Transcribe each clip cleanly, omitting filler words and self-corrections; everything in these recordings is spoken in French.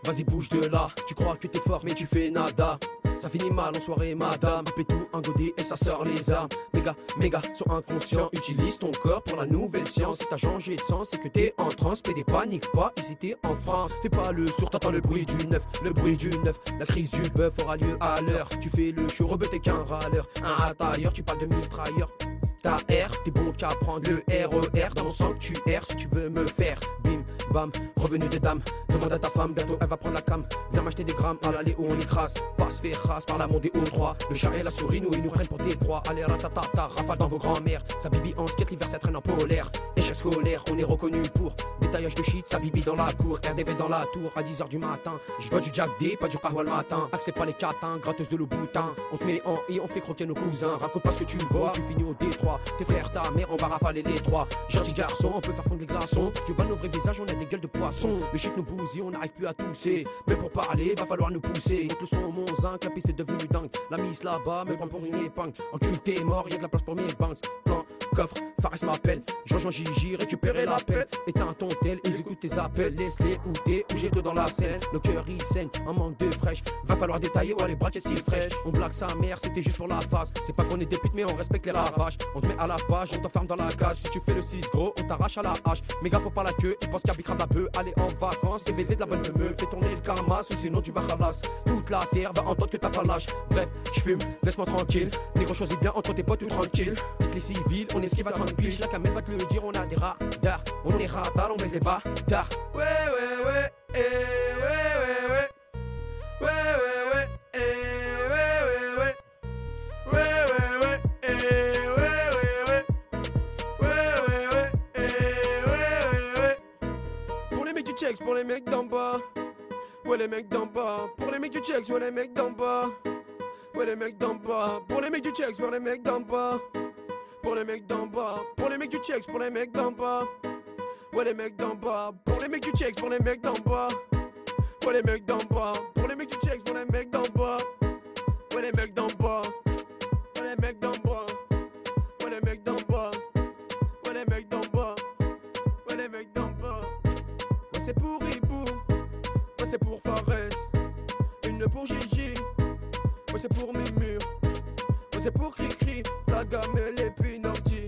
Vas-y bouge de là, tu crois que t'es fort mais tu fais nada. Ça finit mal en soirée madame. Pétou, un godet et sa sœur les armes. Méga, sont inconscients. Utilise ton corps pour la nouvelle science. Si t'as changé de sens, c'est que t'es en transe. Pédé, panique pas, ici t'es en France. Fais pas le sourd, t'entends le bruit du neuf. Le bruit du neuf, la crise du bœuf aura lieu à l'heure. Tu fais le show, rebeu t'es qu'un râleur. Un attailleur, tu parles de mitrailleur. Ta R, t'es bon qu'à prendre le RER. Dans mon sanctuaire, si tu veux me faire. Bim, bam, revenu des dames. Demande à ta femme, bientôt elle va prendre la cam. Viens m'acheter des grammes à l'allée où on écrase. Pas se faire race par la monde au droit. Le chat et la souris, nous ils nous prennent pour des proies. Allez ratatata, rafale dans vos grands-mères. Sa bibi en skate, l'hiver ça traîne en polaire. Échec scolaire, on est reconnu pour détaillage de shit, sa bibi dans la cour. RDV dans la tour à 10h du matin. Je veux du Jack D, pas du kahwa le matin. Accepte pas les catins, gratteuse de l'eau-boutin. On te met en et on fait croquer nos cousins. Raconte pas ce que tu vois, tu finis au Détroit. Tes frères, ta mère, on va rafaler les trois. Gentil garçon, on peut faire fondre les glaçons. Tu vois nos vrais visages, on a des gueules de poisson. Le shit nous bousille, on n'arrive plus à tousser. Mais pour parler, va falloir nous pousser. Monte le son, mon zinc, la piste est devenue dingue. La mise là-bas, me prend pour une épingle. Encule, t'es mort, y'a de la place pour mes banks. Plan, coffre, Fares m'appelle. Je rejoins Gigi, récupérer l'appel. Éteins ton tel, ils écoutent tes appels. Laisse-les où t'es, ou jette dans la scène. Nos cœurs ils saignent, un manque de fraîche. Va falloir détailler, ouais, les bras si fraîches. On blague sa mère, c'était juste pour la face. C'est pas qu'on est des putes, mais on respecte les ravages. On te met à la page, on t'enferme dans la cage. Si tu fais le 6 gros, on t'arrache à la hache. Mais gars, faut pas la queue, ils pensent qu'il y a bicrave la bœuf. Aller en vacances, c'est baiser de la bonne meuf. Fais tourner le camas, ou sinon tu vas khalas. Toute la terre va entendre que t'as pas l'âge. Bref, j'fume, laisse-moi tranquille. Négro choisis bien entre tes potes ou tranquille. Nique les civils, on esquive à 30 piges. La camel va te le dire, on a des radars. On est radars, on baise les bâtards. Ouais, eh, ouais. Pour les mecs du checks, pour les mecs d'en bas. Ouais les mecs d'en bas. Pour les mecs du checks, ouais les mecs d'en bas. Ouais les mecs d'en bas. Pour les mecs du checks, ouais les mecs d'en bas. Pour les mecs d'en bas. Pour les mecs du checks, pour les mecs d'en bas. Ouais les mecs d'en bas. Pour les mecs du checks, pour les mecs d'en bas. Ouais les mecs d'en bas. Pour les mecs du checks, pour les mecs d'en bas. Ouais les mecs d'en bas. Ouais les mecs d'en bas. Ouais les mecs d'en bas. Ouais les mecs d'en bas. Ouais les mecs d'en bas. Ouais c'est pour Ribou. Ouais c'est pour Fares. Une pour Gigi. Ouais c'est pour Mimur. Ouais c'est pour Cricri. La gamelle et puis Nordi.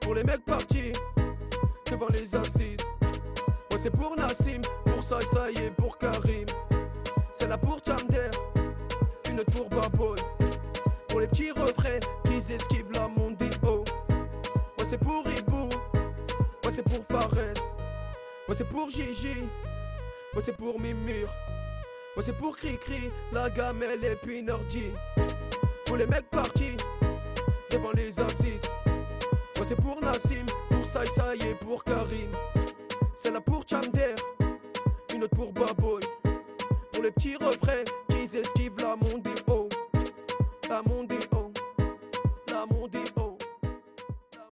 Pour les mecs partis devant les assises. Ouais c'est pour Nassim. Pour ça et pour Karim. C'est là pour Chamder. Une autre pour Baboy. Pour les petits refrains qui esquivent la monde des hauts. Ouais c'est pour Ribou. Ouais c'est pour Fares. Ouais c'est pour Gigi. Ouais c'est pour Mimur. Ouais c'est pour Cricri. La gamelle et puis Nordi. Pour les mecs partis devant les assises. Ouais c'est pour Nassim. Pour ça et pour Karim. C'est là pour Chamder. Une autre pour Baboy. Pour les petits refrains qui esquivent la monde des hauts. La monde des